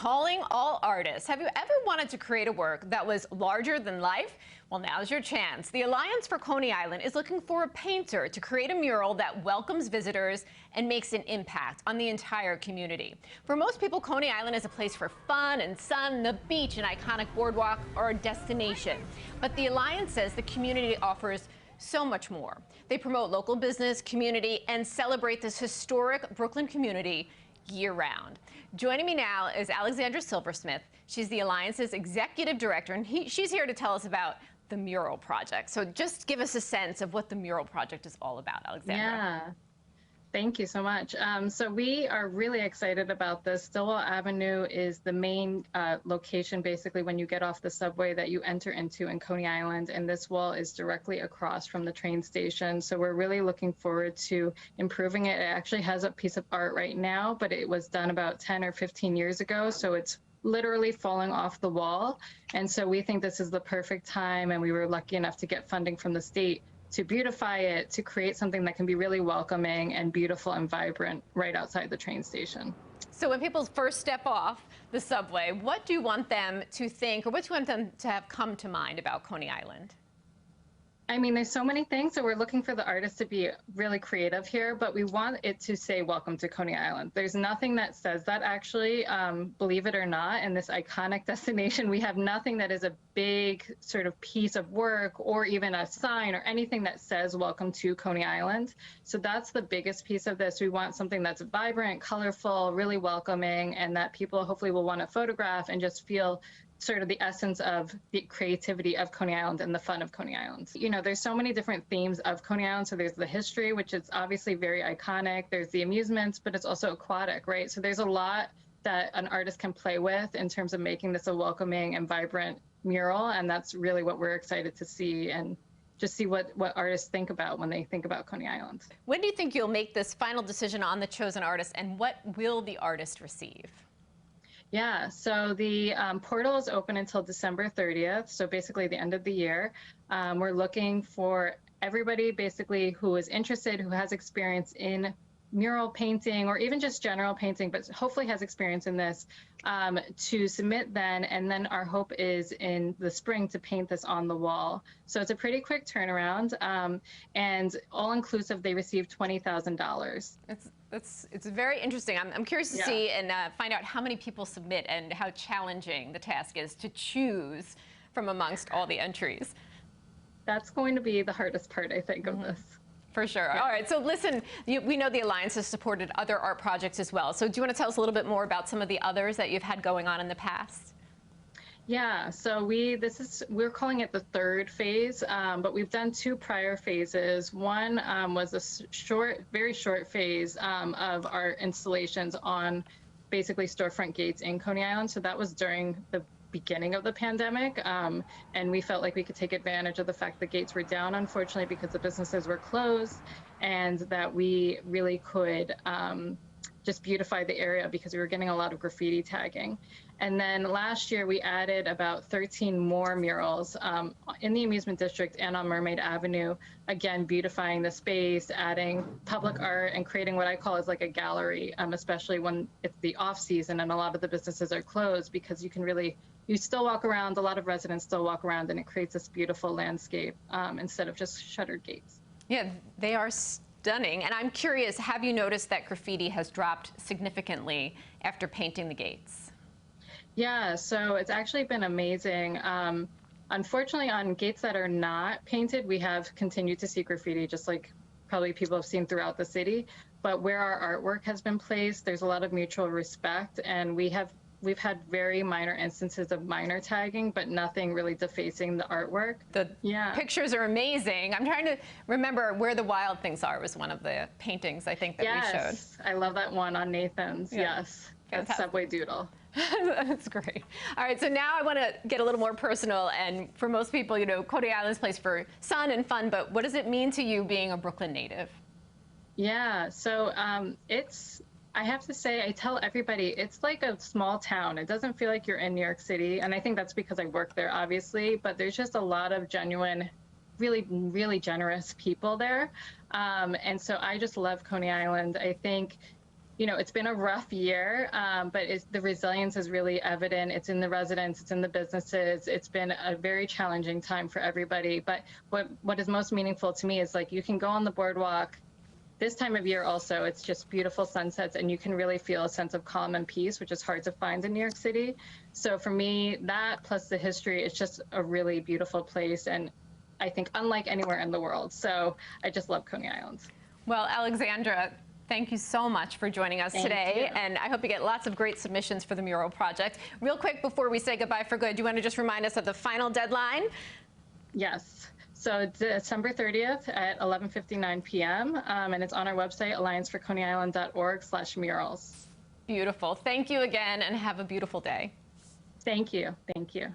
calling all artists. Have you ever wanted to create a work that was larger than life? Well, now's your chance. The Alliance for Coney Island is looking for a painter to create a mural that welcomes visitors and makes an impact on the entire community. For most people, Coney Island is a place for fun and sun. The beach, an iconic boardwalk, or a destination. But the Alliance says the community offers so much more. They promote local business, community, and celebrate this historic Brooklyn community year-round. Joining me now is Alexandra Silversmith. She's the Alliance's executive director, and she's here to tell us about the Mural Project. So just give us a sense of what the Mural Project is all about, Alexandra. Yeah. Thank you so much. So we are really excited about this. Stillwell Avenue is the main location, basically, when you get off the subway that you enter into in Coney Island, and this wall is directly across from the train station. So we're really looking forward to improving it. It actually has a piece of art right now, but it was done about 10 or 15 years ago, so it's literally falling off the wall. And so we think this is the perfect time, and we were lucky enough to get funding from the state to beautify it, to create something that can be really welcoming and beautiful and vibrant right outside the train station. So when people first step off the subway, what do you want them to think, or what do you want them to have come to mind about Coney Island? I mean, there's so many things, so we're looking for the artists to be really creative here, but we want it to say, welcome to Coney Island. There's nothing that says that, actually, believe it or not, in this iconic destination. We have nothing that is a big sort of piece of work or even a sign or anything that says, welcome to Coney Island. So that's the biggest piece of this. We want something that's vibrant, colorful, really welcoming, and that people hopefully will want to photograph and just feel sort of the essence of the creativity of Coney Island and the fun of Coney Island. You know, there's so many different themes of Coney Island. So there's the history, which is obviously very iconic. There's the amusements, but it's also aquatic, right? So there's a lot that an artist can play with in terms of making this a welcoming and vibrant mural. And that's really what we're excited to see, and just see what artists think about when they think about Coney Island. When do you think you'll make this final decision on the chosen artist, and what will the artist receive? Yeah, so the portal is open until December 30th, so basically the end of the year. We're looking for everybody basically who is interested, who has experience in mural painting or even just general painting, but hopefully has experience in this, to submit then. And then our hope is in the spring to paint this on the wall. So it's a pretty quick turnaround, and all inclusive, they receive $20,000. It's very interesting. I'm curious to see and find out how many people submit and how challenging the task is to choose from amongst all the entries. That's going to be the hardest part, I think, of this. For sure. Yeah. All right, so listen, we know the Alliance has supported other art projects as well. So do you want to tell us a little bit more about some of the others that you've had going on in the past? Yeah, so we're calling it the third phase, but we've done two prior phases. One was a very short phase of our installations on basically storefront gates in Coney Island. So that was during the beginning of the pandemic, and we felt like we could take advantage of the fact the gates were down, unfortunately, because the businesses were closed, and that we really could just beautify the area because we were getting a lot of graffiti tagging. And then last year we added about 13 more murals in the amusement district and on Mermaid Avenue, again beautifying the space, adding public art, and creating what I call is like a gallery, especially when it's the off season and a lot of the businesses are closed, because you still walk around, a lot of residents still walk around, and it creates this beautiful landscape instead of just shuttered gates. Yeah, they are stunning. And I'm curious, have you noticed that graffiti has dropped significantly after painting the gates? Yeah, so it's actually been amazing. Unfortunately, on gates that are not painted, we have continued to see graffiti, just like probably people have seen throughout the city. But where our artwork has been placed, there's a lot of mutual respect, and we've had very minor instances of minor tagging, but nothing really defacing the artwork. The pictures are amazing. I'm trying to remember Where the Wild Things Are was one of the paintings I think that we showed. Yes, I love that one on Nathan's. Yeah. Yes, that subway doodle. That's great. All right, so now I want to get a little more personal. And for most people, you know, Coney Island's a place for sun and fun, but what does it mean to you being a Brooklyn native? Yeah, so I have to say, I tell everybody, it's like a small town. It doesn't feel like you're in New York City. And I think that's because I work there, obviously, but there's just a lot of genuine, really, really generous people there. And so I just love Coney Island. I think it's been a rough year, but the resilience is really evident. It's in the residents, it's in the businesses. It's been a very challenging time for everybody. But what is most meaningful to me is like you can go on the boardwalk this time of year also. It's just beautiful sunsets, and you can really feel a sense of calm and peace, which is hard to find in New York City. So for me, that plus the history, it's just a really beautiful place, and I think unlike anywhere in the world. So I just love Coney Island. Well, Alexandra, thank you so much for joining us today, and I hope you get lots of great submissions for the mural project. Real quick before we say goodbye for good, do you want to just remind us of the final deadline? Yes. So December 30th at 11:59 p.m. And it's on our website, allianceforconeyisland.org/murals. Beautiful. Thank you again, and have a beautiful day. Thank you. Thank you.